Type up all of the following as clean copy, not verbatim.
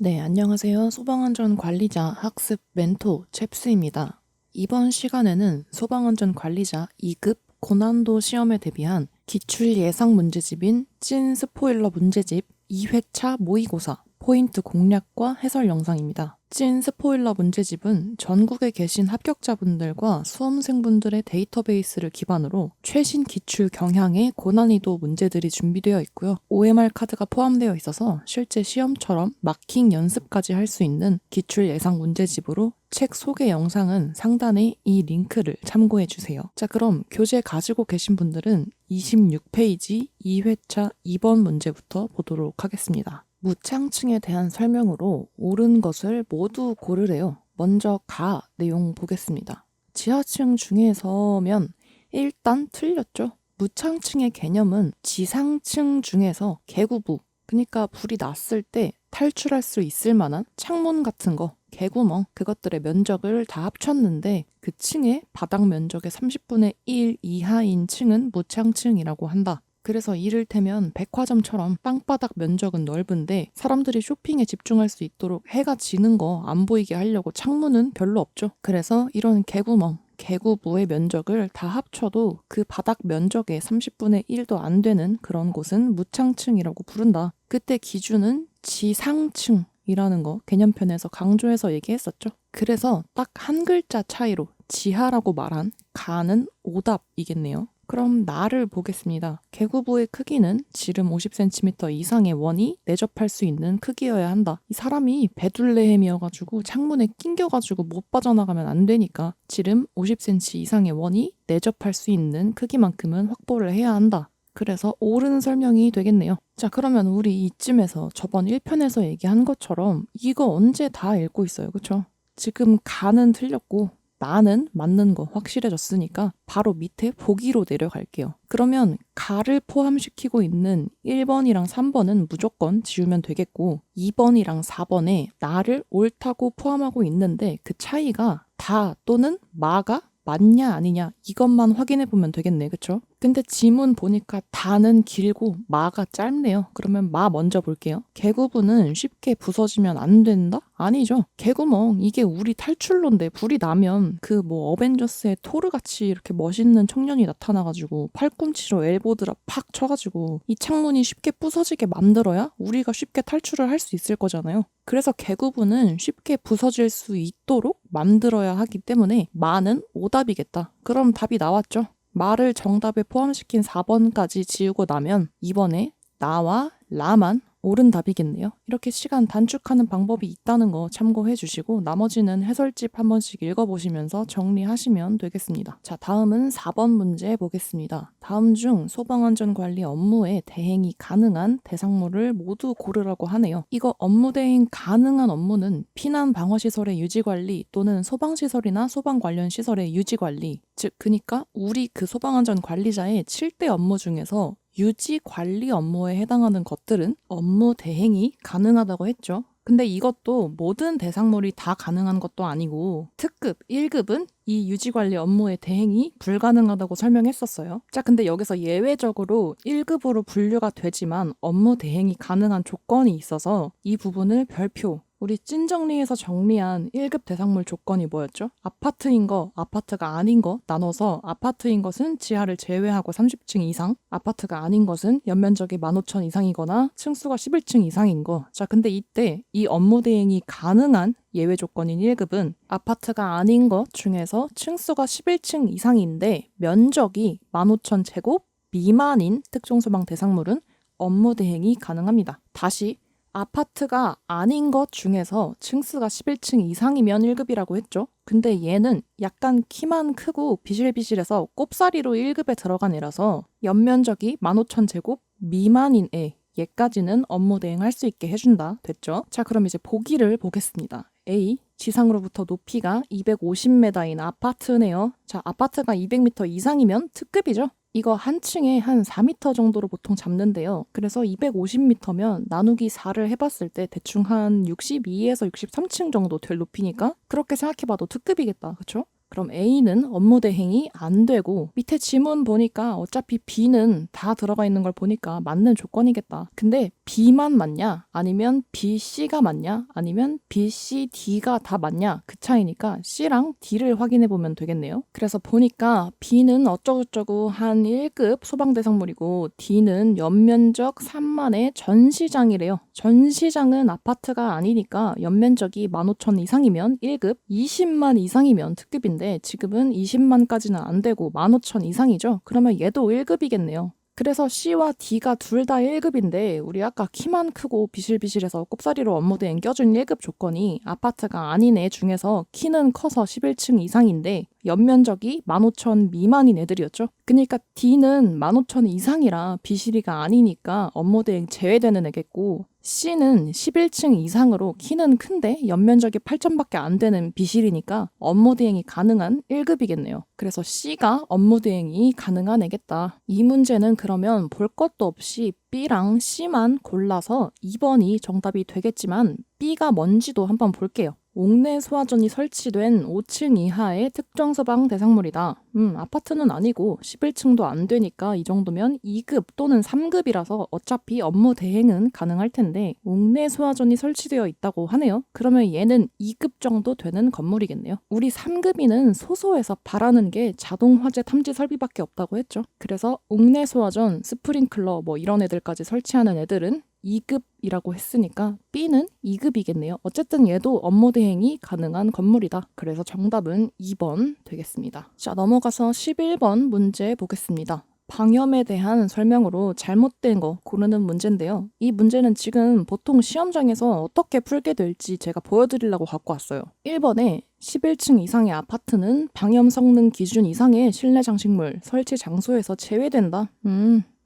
네, 안녕하세요. 소방안전관리자 학습 멘토 챕스입니다. 이번 시간에는 소방안전관리자 2급 고난도 시험에 대비한 기출 예상 문제집인 찐 스포일러 문제집 2회차 모의고사 포인트 공략과 해설 영상입니다. 찐 스포일러 문제집은 전국에 계신 합격자분들과 수험생분들의 데이터베이스를 기반으로 최신 기출 경향의 고난이도 문제들이 준비되어 있고요. OMR 카드가 포함되어 있어서 실제 시험처럼 마킹 연습까지 할 수 있는 기출 예상 문제집으로 책 소개 영상은 상단에 이 링크를 참고해 주세요. 자, 그럼 교재 가지고 계신 분들은 26페이지 2회차 2번 문제부터 보도록 하겠습니다. 무창층에 대한 설명으로 옳은 것을 모두 고르래요. 먼저 가 내용 보겠습니다. 지하층 중에서면 일단 틀렸죠. 무창층의 개념은 지상층 중에서 개구부, 그러니까 불이 났을 때 탈출할 수 있을 만한 창문 같은 거, 개구멍, 그것들의 면적을 다 합쳤는데 그 층의 바닥 면적의 30분의 1 이하인 층은 무창층이라고 한다. 그래서 이를테면 백화점처럼 땅바닥 면적은 넓은데 사람들이 쇼핑에 집중할 수 있도록 해가 지는 거 안 보이게 하려고 창문은 별로 없죠. 그래서 이런 개구멍, 개구부의 면적을 다 합쳐도 그 바닥 면적의 30분의 1도 안 되는 그런 곳은 무창층이라고 부른다. 그때 기준은 지상층이라는 거 개념편에서 강조해서 얘기했었죠. 그래서 딱 한 글자 차이로 지하라고 말한 가는 오답이겠네요. 그럼 나를 보겠습니다. 개구부의 크기는 지름 50cm 이상의 원이 내접할 수 있는 크기여야 한다. 이 사람이 베둘레헴이어가지고 창문에 낑겨가지고 못 빠져나가면 안 되니까 지름 50cm 이상의 원이 내접할 수 있는 크기만큼은 확보를 해야 한다. 그래서 옳은 설명이 되겠네요. 자, 그러면 우리 이쯤에서 저번 1편에서 얘기한 것처럼 이거 언제 다 읽고 있어요. 그쵸? 지금 가는 틀렸고 나는 맞는 거 확실해졌으니까 바로 밑에 보기로 내려갈게요. 그러면 가를 포함시키고 있는 1번이랑 3번은 무조건 지우면 되겠고 2번이랑 4번에 나를 옳다고 포함하고 있는데 그 차이가 다 또는 마가 맞냐 아니냐 이것만 확인해 보면 되겠네. 그쵸? 근데 지문 보니까 다는 길고 마가 짧네요. 그러면 마 먼저 볼게요. 개구부는 쉽게 부서지면 안 된다? 아니죠. 개구멍 이게 우리 탈출로인데 불이 나면 그 뭐 어벤져스의 토르같이 이렇게 멋있는 청년이 나타나가지고 팔꿈치로 엘보드라 팍 쳐가지고 이 창문이 쉽게 부서지게 만들어야 우리가 쉽게 탈출을 할 수 있을 거잖아요. 그래서 개구부는 쉽게 부서질 수 있도록 만들어야 하기 때문에 마는 오답이겠다. 그럼 답이 나왔죠. 마를 정답에 포함시킨 4번까지 지우고 나면 이번에 나와 라만 옳은 답이겠네요. 이렇게 시간 단축하는 방법이 있다는 거 참고해 주시고 나머지는 해설집 한 번씩 읽어보시면서 정리하시면 되겠습니다. 자, 다음은 4번 문제 보겠습니다. 다음 중 소방안전관리 업무에 대행이 가능한 대상물을 모두 고르라고 하네요. 이거 업무 대행 가능한 업무는 피난 방어시설의 유지관리 또는 소방시설이나 소방 관련 시설의 유지관리, 즉 그니까 우리 그 소방안전관리자의 7대 업무 중에서 유지 관리 업무에 해당하는 것들은 업무 대행이 가능하다고 했죠. 근데 이것도 모든 대상물이 다 가능한 것도 아니고 특급 1급은 이 유지관리 업무의 대행이 불가능하다고 설명했었어요. 자, 근데 여기서 예외적으로 1급으로 분류가 되지만 업무 대행이 가능한 조건이 있어서 이 부분을 별표 우리 찐정리해서 정리한 1급 대상물 조건이 뭐였죠? 아파트인 거, 아파트가 아닌 거 나눠서 아파트인 것은 지하를 제외하고 30층 이상, 아파트가 아닌 것은 연면적이 15,000 이상이거나 층수가 11층 이상인 거. 자, 근데 이때 이 업무 대행이 가능한 예외 조건인 1급은 아파트가 아닌 것 중에서 층수가 11층 이상인데 면적이 15,000제곱 미만인 특종소방 대상물은 업무 대행이 가능합니다. 다시 아파트가 아닌 것 중에서 층수가 11층 이상이면 1급이라고 했죠. 근데 얘는 약간 키만 크고 비실비실해서 꼽사리로 1급에 들어간 애라서 연면적이 15,000제곱 미만인 애 얘까지는 업무 대행할 수 있게 해준다. 됐죠? 자, 그럼 이제 보기를 보겠습니다. A. 지상으로부터 높이가 250m인 아파트네요. 자, 아파트가 200m 이상이면 특급이죠. 이거 한 층에 한 4m 정도로 보통 잡는데요. 그래서 250m면 나누기 4를 해봤을 때 대충 한 62에서 63층 정도 될 높이니까 그렇게 생각해봐도 특급이겠다. 그쵸? 그럼 A는 업무 대행이 안 되고 밑에 지문 보니까 어차피 B는 다 들어가 있는 걸 보니까 맞는 조건이겠다. 근데 B만 맞냐? 아니면 B, C가 맞냐? 아니면 B, C, D가 다 맞냐? 그 차이니까 C랑 D를 확인해 보면 되겠네요. 그래서 보니까 B는 어쩌고저쩌고 한 1급 소방대상물이고 D는 연면적 3만의 전시장이래요. 전시장은 아파트가 아니니까 연면적이 15,000 이상이면 1급, 20만 이상이면 특급인데 지금은 20만까지는 안 되고 15,000 이상이죠. 그러면 얘도 1급이겠네요. 그래서 C와 D가 둘 다 1급인데 우리 아까 키만 크고 비실비실해서 꼽사리로 업무대행 껴준 1급 조건이 아파트가 아닌 애 중에서 키는 커서 11층 이상인데 연면적이 15,000 미만인 애들이었죠. 그러니까 D는 15,000 이상이라 비실이가 아니니까 업무대행 제외되는 애겠고 C는 11층 이상으로 키는 큰데 연면적이 8,000밖에 안 되는 비실이니까 업무대행이 가능한 1급이겠네요. 그래서 C가 업무대행이 가능한 애겠다. 이 문제는 그러면 볼 것도 없이 B랑 C만 골라서 2번이 정답이 되겠지만 B가 뭔지도 한번 볼게요. 옥내 소화전이 설치된 5층 이하의 특정 소방 대상물이다. 아파트는 아니고 11층도 안 되니까 이 정도면 2급 또는 3급이라서 어차피 업무 대행은 가능할 텐데 옥내 소화전이 설치되어 있다고 하네요. 그러면 얘는 2급 정도 되는 건물이겠네요. 우리 3급이는 소소해서 바라는 게 자동 화재 탐지 설비밖에 없다고 했죠. 그래서 옥내 소화전, 스프링클러 뭐 이런 애들까지 설치하는 애들은 2급이라고 했으니까 B는 2급이겠네요. 어쨌든 얘도 업무 대행이 가능한 건물이다. 그래서 정답은 2번 되겠습니다. 자, 넘어가서 11번 문제 보겠습니다. 방염에 대한 설명으로 잘못된 거 고르는 문제인데요. 이 문제는 지금 보통 시험장에서 어떻게 풀게 될지 제가 보여드리려고 갖고 왔어요. 1번에 11층 이상의 아파트는 방염 성능 기준 이상의 실내 장식물 설치 장소에서 제외된다.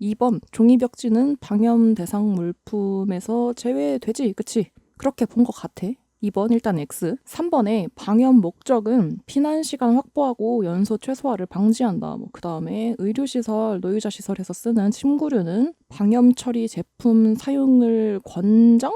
2번 종이벽지는 방염 대상 물품에서 제외되지. 그치? 그렇게 본 것 같아. 2번 일단 X. 3번에 방염 목적은 피난 시간 확보하고 연소 최소화를 방지한다. 그 다음에 의료시설, 노유자시설에서 쓰는 침구류는 방염 처리 제품 사용을 권장?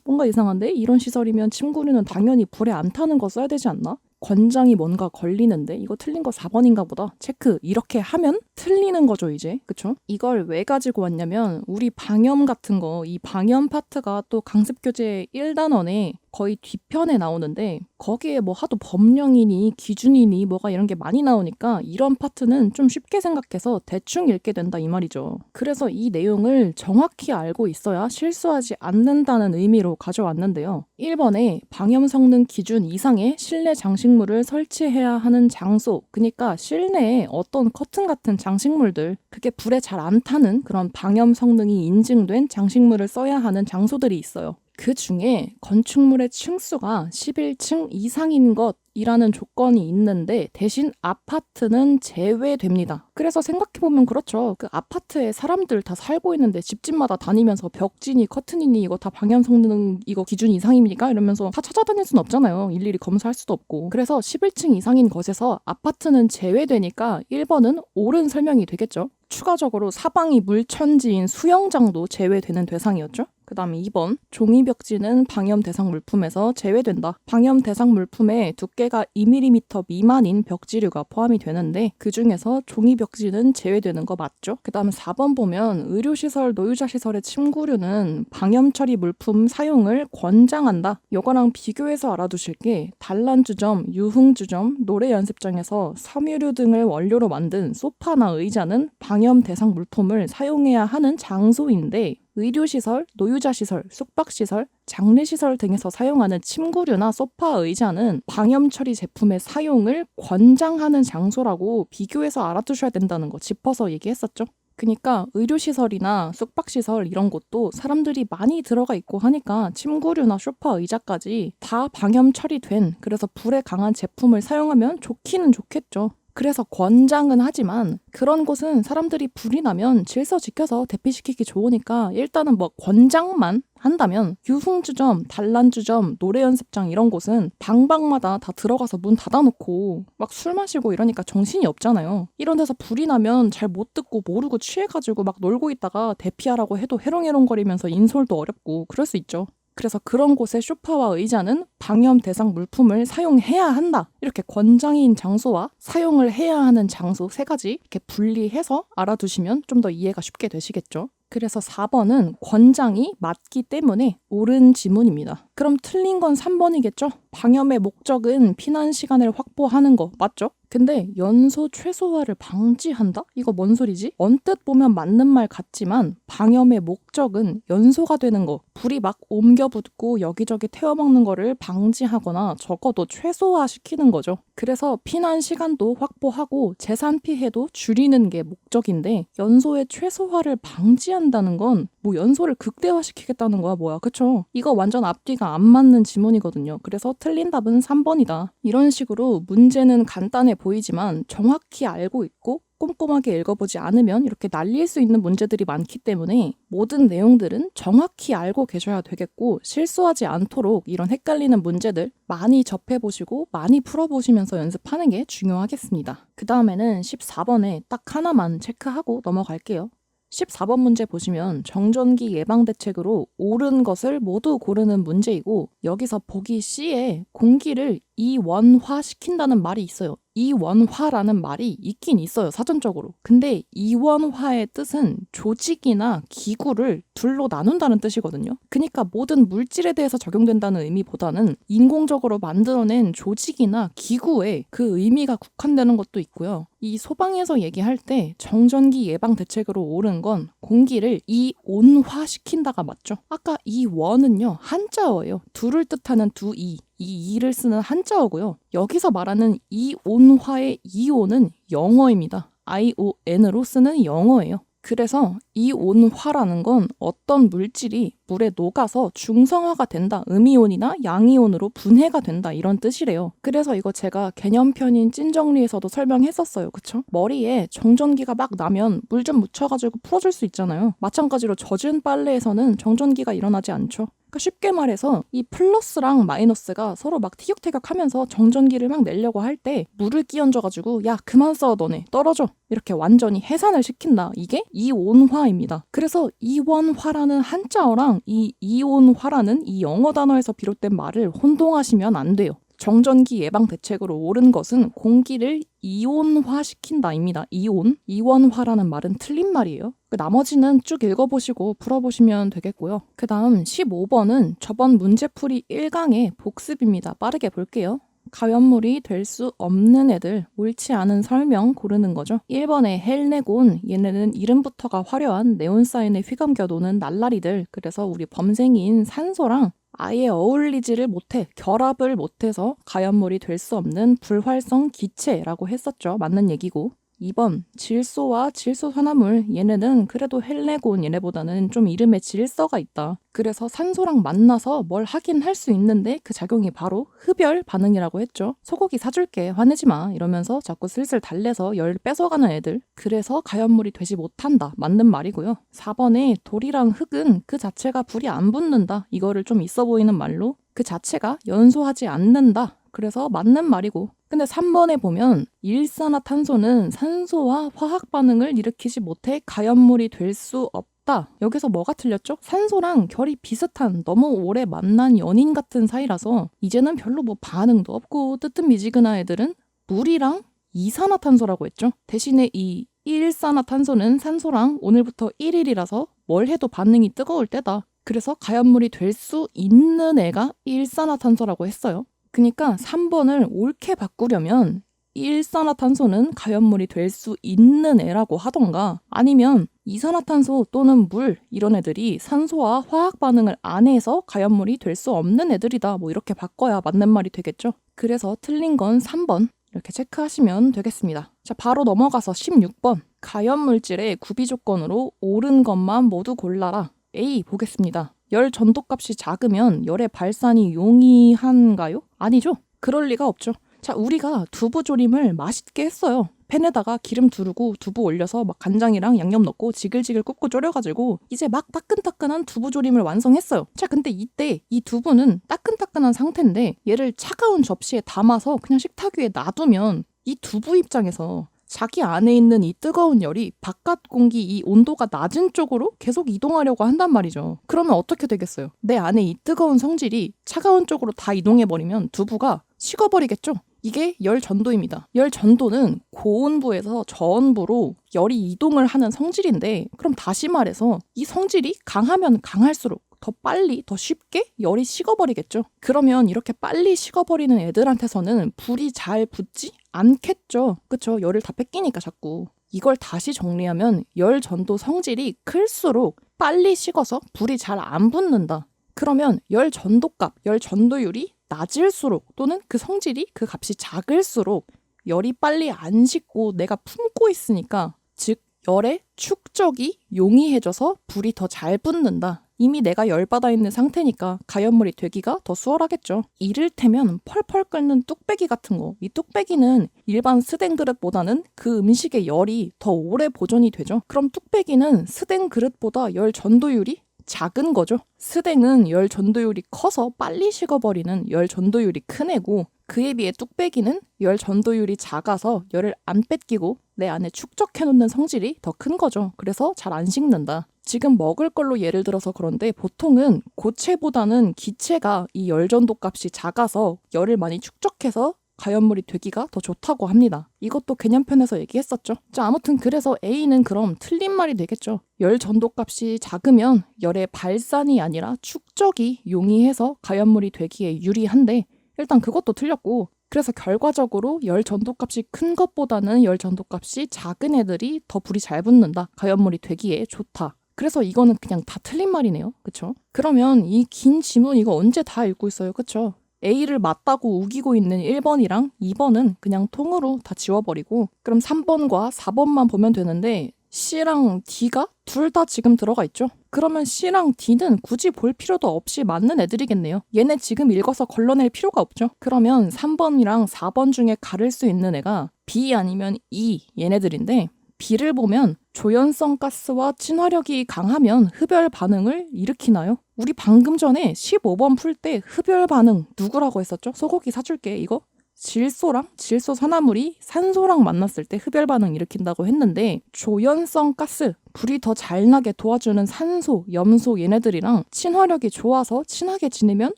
뭔가 이상한데? 이런 시설이면 침구류는 당연히 불에 안 타는 거 써야 되지 않나? 권장이 뭔가 걸리는데 이거 틀린 거 4번인가 보다. 체크. 이렇게 하면 틀리는 거죠 이제. 그쵸? 이걸 왜 가지고 왔냐면 우리 방염 같은 거 이 방염 파트가 또 강습교재 1단원에 거의 뒤편에 나오는데 거기에 뭐 하도 법령이니 기준이니 뭐가 이런 게 많이 나오니까 이런 파트는 좀 쉽게 생각해서 대충 읽게 된다 이 말이죠. 그래서 이 내용을 정확히 알고 있어야 실수하지 않는다는 의미로 가져왔는데요. 1번에 방염 성능 기준 이상의 실내 장식물을 설치해야 하는 장소, 그러니까 실내에 어떤 커튼 같은 장식물들, 그게 불에 잘 안 타는 그런 방염 성능이 인증된 장식물을 써야 하는 장소들이 있어요. 그 중에 건축물의 층수가 11층 이상인 것이라는 조건이 있는데 대신 아파트는 제외됩니다. 그래서 생각해보면 그렇죠. 그 아파트에 사람들 다 살고 있는데 집집마다 다니면서 벽지니 커튼이니 이거 다 방염 성능 이거 기준 이상입니까? 이러면서 다 찾아다닐 순 없잖아요. 일일이 검사할 수도 없고. 그래서 11층 이상인 것에서 아파트는 제외되니까 1번은 옳은 설명이 되겠죠. 추가적으로 사방이 물천지인 수영장도 제외되는 대상이었죠. 그 다음에 2번 종이벽지는 방염 대상 물품에서 제외된다. 방염 대상 물품에 두께가 2mm 미만인 벽지류가 포함이 되는데 그 중에서 종이벽지는 제외되는 거 맞죠? 그 다음에 4번 보면 의료시설, 노유자시설의 침구류는 방염 처리 물품 사용을 권장한다. 요거랑 비교해서 알아두실 게 단란주점, 유흥주점, 노래 연습장에서 섬유류 등을 원료로 만든 소파나 의자는 방염 대상 물품을 사용해야 하는 장소인데 의료시설, 노유자시설, 숙박시설, 장례시설 등에서 사용하는 침구류나 소파, 의자는 방염 처리 제품의 사용을 권장하는 장소라고 비교해서 알아두셔야 된다는 거 짚어서 얘기했었죠. 그러니까 의료시설이나 숙박시설 이런 곳도 사람들이 많이 들어가 있고 하니까 침구류나 소파, 의자까지 다 방염 처리된 그래서 불에 강한 제품을 사용하면 좋기는 좋겠죠. 그래서 권장은 하지만 그런 곳은 사람들이 불이 나면 질서 지켜서 대피시키기 좋으니까 일단은 뭐 권장만 한다면 유흥주점, 단란주점, 노래연습장 이런 곳은 방방마다 다 들어가서 문 닫아놓고 막 술 마시고 이러니까 정신이 없잖아요. 이런 데서 불이 나면 잘 못 듣고 모르고 취해가지고 막 놀고 있다가 대피하라고 해도 해롱해롱거리면서 인솔도 어렵고 그럴 수 있죠. 그래서 그런 곳의 소파와 의자는 방염 대상 물품을 사용해야 한다. 이렇게 권장인 장소와 사용을 해야 하는 장소 3가지 이렇게 분리해서 알아두시면 좀 더 이해가 쉽게 되시겠죠. 그래서 4번은 권장이 맞기 때문에 옳은 지문입니다. 그럼 틀린 건 3번이겠죠? 방염의 목적은 피난 시간을 확보하는 거 맞죠? 근데 연소 최소화를 방지한다? 이거 뭔 소리지? 언뜻 보면 맞는 말 같지만 방염의 목적은 연소가 되는 거, 불이 막 옮겨 붙고 여기저기 태워먹는 거를 방지하거나 적어도 최소화시키는 거죠. 그래서 피난 시간도 확보하고 재산 피해도 줄이는 게 목적인데 연소의 최소화를 방지한다는 건 뭐 연소를 극대화시키겠다는 거야 뭐야, 그쵸? 이거 완전 앞뒤가 안 맞는 지문이거든요. 그래서 틀린 답은 3번이다. 이런 식으로 문제는 간단해 보이지만 정확히 알고 있고 꼼꼼하게 읽어보지 않으면 이렇게 날릴 수 있는 문제들이 많기 때문에 모든 내용들은 정확히 알고 계셔야 되겠고 실수하지 않도록 이런 헷갈리는 문제들 많이 접해보시고 많이 풀어보시면서 연습하는 게 중요하겠습니다. 그 다음에는 14번에 딱 하나만 체크하고 넘어갈게요. 14번 문제 보시면 정전기 예방대책으로 옳은 것을 모두 고르는 문제이고 여기서 보기 C에 공기를 이원화시킨다는 말이 있어요. 이원화라는 말이 있긴 있어요, 사전적으로. 근데 이원화의 뜻은 조직이나 기구를 둘로 나눈다는 뜻이거든요. 그러니까 모든 물질에 대해서 적용된다는 의미보다는 인공적으로 만들어낸 조직이나 기구에 그 의미가 국한되는 것도 있고요. 이 소방에서 얘기할 때 정전기 예방 대책으로 옳은 건 공기를 이온화시킨다가 맞죠? 아까 이원은요, 한자어예요. 둘을 뜻하는 두이. 이 이를 쓰는 한자어고요. 여기서 말하는 이온화의 이온은 영어입니다. ION으로 쓰는 영어예요. 그래서 이온화라는 건 어떤 물질이 물에 녹아서 중성화가 된다, 음이온이나 양이온으로 분해가 된다 이런 뜻이래요. 그래서 이거 제가 개념편인 찐정리에서도 설명했었어요. 그쵸? 머리에 정전기가 막 나면 물 좀 묻혀가지고 풀어줄 수 있잖아요. 마찬가지로 젖은 빨래에서는 정전기가 일어나지 않죠. 그러니까 쉽게 말해서 이 플러스랑 마이너스가 서로 막 티격태격하면서 정전기를 막 내려고 할 때 물을 끼얹어가지고 야 그만 써 너네 떨어져 이렇게 완전히 해산을 시킨다. 이게 이온화입니다. 그래서 이원화라는 한자어랑 이 이온화라는 이 영어 단어에서 비롯된 말을 혼동하시면 안 돼요. 정전기 예방 대책으로 옳은 것은 공기를 이온화시킨다입니다. 이원화라는 말은 틀린 말이에요. 나머지는 쭉 읽어보시고 풀어보시면 되겠고요. 그 다음 15번은 저번 문제풀이 1강의 복습입니다. 빠르게 볼게요. 가연물이 될 수 없는 애들, 옳지 않은 설명 고르는 거죠. 1번에 헬네곤, 얘네는 이름부터가 화려한 네온사인에 휘감겨 노는 날라리들. 그래서 우리 범생이인 산소랑 아예 어울리지를 못해, 결합을 못해서 가연물이 될 수 없는 불활성 기체라고 했었죠. 맞는 얘기고. 2번 질소와 질소산화물, 얘네는 그래도 헬네곤 얘네보다는 좀 이름에 질서가 있다. 그래서 산소랑 만나서 뭘 하긴 할 수 있는데 그 작용이 바로 흡열 반응이라고 했죠. 소고기 사줄게 화내지 마 이러면서 자꾸 슬슬 달래서 열 뺏어가는 애들. 그래서 가연물이 되지 못한다. 맞는 말이고요. 4번에 돌이랑 흙은 그 자체가 불이 안 붙는다. 이거를 좀 있어 보이는 말로 그 자체가 연소하지 않는다. 그래서 맞는 말이고. 근데 3번에 보면 일산화탄소는 산소와 화학 반응을 일으키지 못해 가연물이 될 수 없다. 여기서 뭐가 틀렸죠? 산소랑 결이 비슷한 너무 오래 만난 연인 같은 사이라서 이제는 별로 뭐 반응도 없고 뜨뜻미지근한 애들은 물이랑 이산화탄소라고 했죠. 대신에 이 일산화탄소는 산소랑 오늘부터 1일이라서 뭘 해도 반응이 뜨거울 때다. 그래서 가연물이 될 수 있는 애가 일산화탄소라고 했어요. 그러니까 3번을 옳게 바꾸려면 일산화탄소는 가연물이 될 수 있는 애라고 하던가 아니면 이산화탄소 또는 물 이런 애들이 산소와 화학 반응을 안 해서 가연물이 될 수 없는 애들이다. 뭐 이렇게 바꿔야 맞는 말이 되겠죠. 그래서 틀린 건 3번 이렇게 체크하시면 되겠습니다. 자, 바로 넘어가서 16번 가연물질의 구비 조건으로 옳은 것만 모두 골라라. A 보겠습니다. 열 전도값이 작으면 열의 발산이 용이한가요? 아니죠. 그럴 리가 없죠. 자, 우리가 두부조림을 맛있게 했어요. 팬에다가 기름 두르고 두부 올려서 막 간장이랑 양념 넣고 지글지글 굽고 졸여가지고 이제 막 따끈따끈한 두부조림을 완성했어요. 자, 근데 이때 이 두부는 따끈따끈한 상태인데 얘를 차가운 접시에 담아서 그냥 식탁 위에 놔두면 이 두부 입장에서 자기 안에 있는 이 뜨거운 열이 바깥 공기 이 온도가 낮은 쪽으로 계속 이동하려고 한단 말이죠. 그러면 어떻게 되겠어요? 내 안에 이 뜨거운 성질이 차가운 쪽으로 다 이동해버리면 두부가 식어버리겠죠? 이게 열 전도입니다. 열 전도는 고온부에서 저온부로 열이 이동을 하는 성질인데, 그럼 다시 말해서 이 성질이 강하면 강할수록 더 빨리, 더 쉽게 열이 식어버리겠죠. 그러면 이렇게 빨리 식어버리는 애들한테서는 불이 잘 붙지 않겠죠. 그쵸? 열을 다 뺏기니까 자꾸. 이걸 다시 정리하면 열 전도 성질이 클수록 빨리 식어서 불이 잘 안 붙는다. 그러면 열 전도값, 열 전도율이 낮을수록 또는 그 성질이 그 값이 작을수록 열이 빨리 안 식고 내가 품고 있으니까, 즉 열의 축적이 용이해져서 불이 더 잘 붙는다. 이미 내가 열받아 있는 상태니까 가연물이 되기가 더 수월하겠죠. 이를테면 펄펄 끓는 뚝배기 같은 거. 이 뚝배기는 일반 스댕 그릇보다는 그 음식의 열이 더 오래 보존이 되죠. 그럼 뚝배기는 스댕 그릇보다 열 전도율이 작은 거죠. 스댕은 열 전도율이 커서 빨리 식어버리는 열 전도율이 큰 애고, 그에 비해 뚝배기는 열 전도율이 작아서 열을 안 뺏기고 내 안에 축적해놓는 성질이 더 큰 거죠. 그래서 잘 안 식는다. 지금 먹을 걸로 예를 들어서 그런데 보통은 고체보다는 기체가 이 열 전도 값이 작아서 열을 많이 축적해서 가연물이 되기가 더 좋다고 합니다. 이것도 개념편에서 얘기했었죠. 자, 아무튼 그래서 A는 그럼 틀린 말이 되겠죠. 열 전도값이 작으면 열의 발산이 아니라 축적이 용이해서 가연물이 되기에 유리한데, 일단 그것도 틀렸고, 그래서 결과적으로 열 전도값이 큰 것보다는 열 전도값이 작은 애들이 더 불이 잘 붙는다. 가연물이 되기에 좋다. 그래서 이거는 그냥 다 틀린 말이네요. 그쵸? 그러면 이 긴 지문 이거 언제 다 읽고 있어요. 그쵸? A를 맞다고 우기고 있는 1번이랑 2번은 그냥 통으로 다 지워버리고, 그럼 3번과 4번만 보면 되는데 C랑 D가 둘 다 지금 들어가 있죠. 그러면 C랑 D는 굳이 볼 필요도 없이 맞는 애들이겠네요. 얘네 지금 읽어서 걸러낼 필요가 없죠. 그러면 3번이랑 4번 중에 가를 수 있는 애가 B 아니면 E 얘네들인데, B를 보면 조연성 가스와 친화력이 강하면 흡열 반응을 일으키나요? 우리 방금 전에 15번 풀 때 흡열 반응 누구라고 했었죠? 소고기 사줄게 이거? 질소랑 질소 산화물이 산소랑 만났을 때 흡열 반응 일으킨다고 했는데, 조연성 가스, 불이 더 잘 나게 도와주는 산소, 염소 얘네들이랑 친화력이 좋아서 친하게 지내면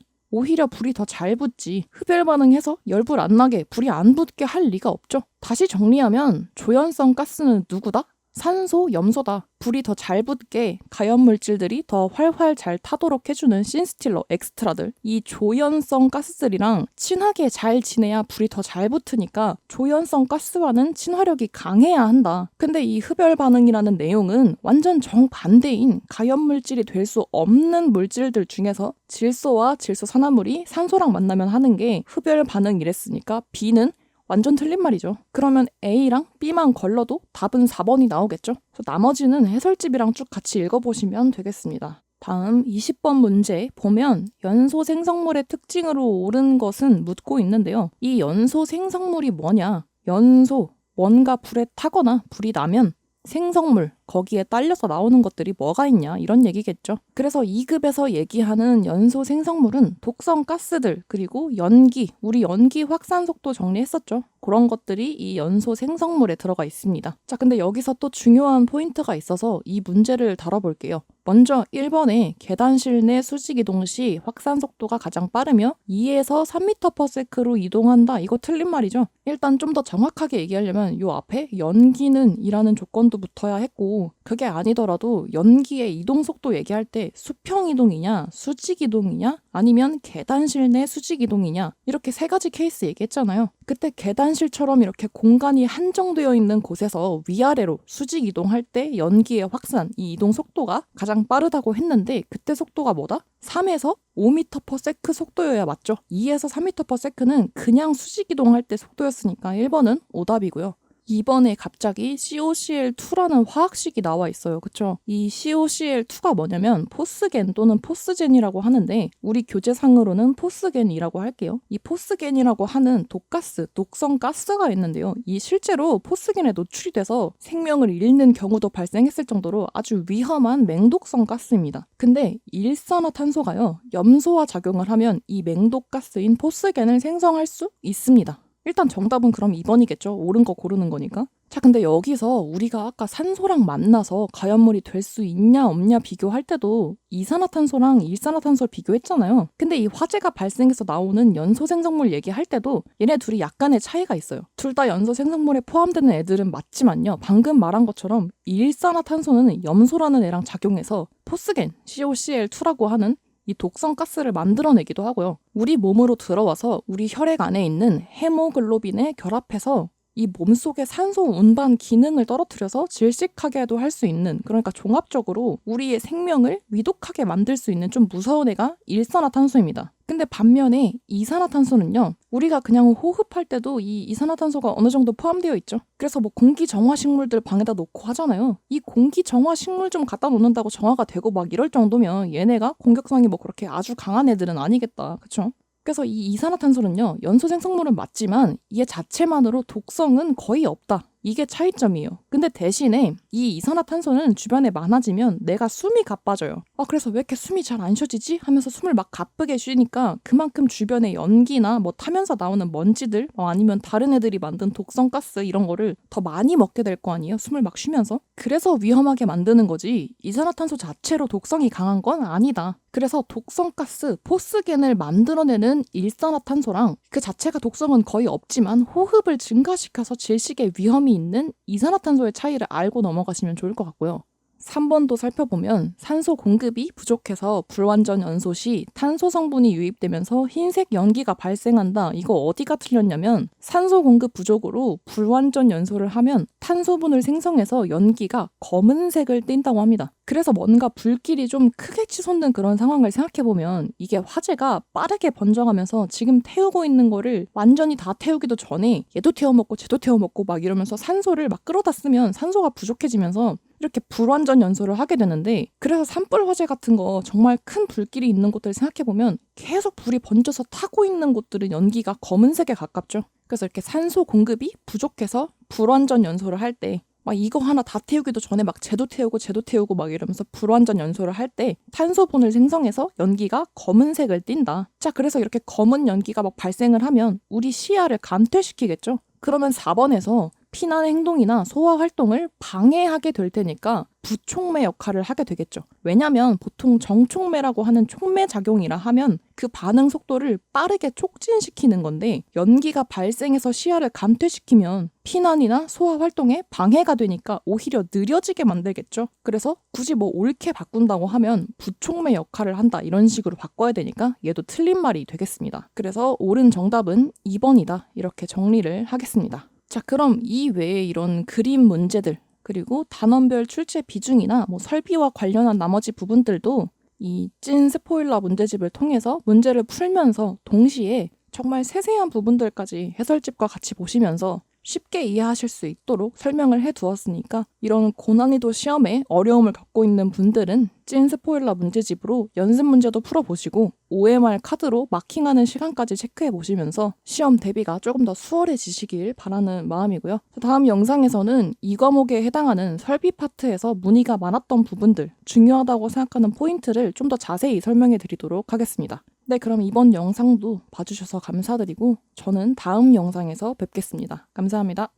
오히려 불이 더 잘 붙지. 흡열 반응해서 열불 안 나게, 불이 안 붙게 할 리가 없죠. 다시 정리하면 조연성 가스는 누구다? 산소, 염소다. 불이 더 잘 붙게 가연 물질들이 더 활활 잘 타도록 해주는 신스틸러, 엑스트라들. 이 조연성 가스들이랑 친하게 잘 지내야 불이 더 잘 붙으니까 조연성 가스와는 친화력이 강해야 한다. 근데 이 흡열 반응이라는 내용은 완전 정반대인 가연 물질이 될 수 없는 물질들 중에서 질소와 질소 산화물이 산소랑 만나면 하는 게 흡열 반응이랬으니까 B는 완전 틀린 말이죠. 그러면 A랑 B만 걸러도 답은 4번이 나오겠죠. 그래서 나머지는 해설집이랑 쭉 같이 읽어보시면 되겠습니다. 다음 20번 문제 보면 연소 생성물의 특징으로 옳은 것은 묻고 있는데요. 이 연소 생성물이 뭐냐? 연소, 뭔가 불에 타거나 불이 나면 생성물, 거기에 딸려서 나오는 것들이 뭐가 있냐 이런 얘기겠죠. 그래서 2급에서 얘기하는 연소 생성물은 독성 가스들, 그리고 연기, 우리 연기 확산 속도 정리했었죠. 그런 것들이 이 연소 생성물에 들어가 있습니다. 자, 근데 여기서 또 중요한 포인트가 있어서 이 문제를 다뤄볼게요. 먼저 1번에 계단실 내 수직 이동 시 확산 속도가 가장 빠르며 2에서 3m/s로 이동한다. 이거 틀린 말이죠. 일단 좀 더 정확하게 얘기하려면 요 앞에 연기는 이라는 조건도 붙어야 했고, 그게 아니더라도 연기의 이동 속도 얘기할 때 수평 이동이냐, 수직 이동이냐, 아니면 계단실 내 수직 이동이냐, 이렇게 세 가지 케이스 얘기했잖아요. 그때 계단실처럼 이렇게 공간이 한정되어 있는 곳에서 위아래로 수직 이동할 때 연기의 확산, 이 이동 속도가 가장 빠르다고 했는데, 그때 속도가 뭐다? 3에서 5m/s 속도여야 맞죠? 2에서 3m/s는 그냥 수직 이동할 때 속도였으니까 1번은 오답이고요. 2번에 갑자기 COCl2라는 화학식이 나와 있어요. 그쵸? 이 COCl2가 뭐냐면 포스겐 또는 포스젠이라고 하는데, 우리 교재상으로는 포스겐이라고 할게요. 이 포스겐이라고 하는 독가스, 독성 가스가 있는데요. 이 실제로 포스겐에 노출이 돼서 생명을 잃는 경우도 발생했을 정도로 아주 위험한 맹독성 가스입니다. 근데 일산화탄소가요, 염소와 작용을 하면 이 맹독가스인 포스겐을 생성할 수 있습니다. 일단 정답은 그럼 2번이겠죠. 옳은 거 고르는 거니까. 자, 근데 여기서 우리가 아까 산소랑 만나서 가연물이 될 수 있냐 없냐 비교할 때도 이산화탄소랑 일산화탄소를 비교했잖아요. 근데 이 화재가 발생해서 나오는 연소 생성물 얘기할 때도 얘네 둘이 약간의 차이가 있어요. 둘 다 연소 생성물에 포함되는 애들은 맞지만요. 방금 말한 것처럼 일산화탄소는 염소라는 애랑 작용해서 포스겐, COCl2라고 하는 이 독성 가스를 만들어내기도 하고요. 우리 몸으로 들어와서 우리 혈액 안에 있는 헤모글로빈에 결합해서 이 몸속의 산소 운반 기능을 떨어뜨려서 질식하게도 할 수 있는, 그러니까 종합적으로 우리의 생명을 위독하게 만들 수 있는 좀 무서운 애가 일산화탄소입니다. 근데 반면에 이산화탄소는요, 우리가 그냥 호흡할 때도 이 이산화탄소가 어느 정도 포함되어 있죠. 그래서 뭐 공기 정화 식물들 방에다 놓고 하잖아요. 이 공기 정화 식물 좀 갖다 놓는다고 정화가 되고 막 이럴 정도면 얘네가 공격성이 뭐 그렇게 아주 강한 애들은 아니겠다. 그쵸? 그래서 이 이산화탄소는요, 연소 생성물은 맞지만 얘 자체만으로 독성은 거의 없다. 이게 차이점이에요. 근데 대신에 이 이산화탄소는 주변에 많아지면 내가 숨이 가빠져요. 그래서 왜 이렇게 숨이 잘 안 쉬어지지? 하면서 숨을 막 가쁘게 쉬니까 그만큼 주변에 연기나 뭐 타면서 나오는 먼지들, 아니면 다른 애들이 만든 독성 가스 이런 거를 더 많이 먹게 될 거 아니에요? 숨을 막 쉬면서. 그래서 위험하게 만드는 거지 이산화탄소 자체로 독성이 강한 건 아니다. 그래서 독성가스 포스겐을 만들어내는 일산화탄소랑 그 자체가 독성은 거의 없지만 호흡을 증가시켜서 질식의 위험이 있는 이산화탄소의 차이를 알고 넘어가시면 좋을 것 같고요. 3번도 살펴보면 산소 공급이 부족해서 불완전 연소 시 탄소 성분이 유입되면서 흰색 연기가 발생한다. 이거 어디가 틀렸냐면 산소 공급 부족으로 불완전 연소를 하면 탄소분을 생성해서 연기가 검은색을 띈다고 합니다. 그래서 뭔가 불길이 좀 크게 치솟는 그런 상황을 생각해보면 이게 화재가 빠르게 번져가면서 지금 태우고 있는 거를 완전히 다 태우기도 전에 얘도 태워먹고 쟤도 태워먹고 막 이러면서 산소를 막 끌어다 쓰면 산소가 부족해지면서 이렇게 불완전 연소를 하게 되는데, 그래서 산불 화재 같은 거 정말 큰 불길이 있는 곳들 생각해보면 계속 불이 번져서 타고 있는 곳들은 연기가 검은색에 가깝죠. 그래서 이렇게 산소 공급이 부족해서 불완전 연소를 할 때 막 이거 하나 다 태우기도 전에 막 쟤도 태우고 막 이러면서 불완전 연소를 할 때 탄소분을 생성해서 연기가 검은색을 띈다. 자, 그래서 이렇게 검은 연기가 막 발생을 하면 우리 시야를 감퇴시키겠죠. 그러면 4번에서 피난 행동이나 소화 활동을 방해하게 될 테니까 부촉매 역할을 하게 되겠죠. 왜냐면 보통 정촉매라고 하는 촉매 작용이라 하면 그 반응 속도를 빠르게 촉진시키는 건데, 연기가 발생해서 시야를 감퇴시키면 피난이나 소화 활동에 방해가 되니까 오히려 느려지게 만들겠죠. 그래서 굳이 뭐 옳게 바꾼다고 하면 부촉매 역할을 한다 이런 식으로 바꿔야 되니까 얘도 틀린 말이 되겠습니다. 그래서 옳은 정답은 2번이다 이렇게 정리를 하겠습니다. 자, 그럼 이 외에 이런 그림 문제들, 그리고 단원별 출제 비중이나 뭐 설비와 관련한 나머지 부분들도 이 찐 스포일러 문제집을 통해서 문제를 풀면서 동시에 정말 세세한 부분들까지 해설집과 같이 보시면서 쉽게 이해하실 수 있도록 설명을 해두었으니까 이런 고난이도 시험에 어려움을 겪고 있는 분들은 찐 스포일러 문제집으로 연습 문제도 풀어보시고 OMR 카드로 마킹하는 시간까지 체크해보시면서 시험 대비가 조금 더 수월해지시길 바라는 마음이고요. 다음 영상에서는 이 과목에 해당하는 설비 파트에서 문의가 많았던 부분들, 중요하다고 생각하는 포인트를 좀 더 자세히 설명해 드리도록 하겠습니다. 네, 그럼 이번 영상도 봐주셔서 감사드리고 저는 다음 영상에서 뵙겠습니다. 감사합니다.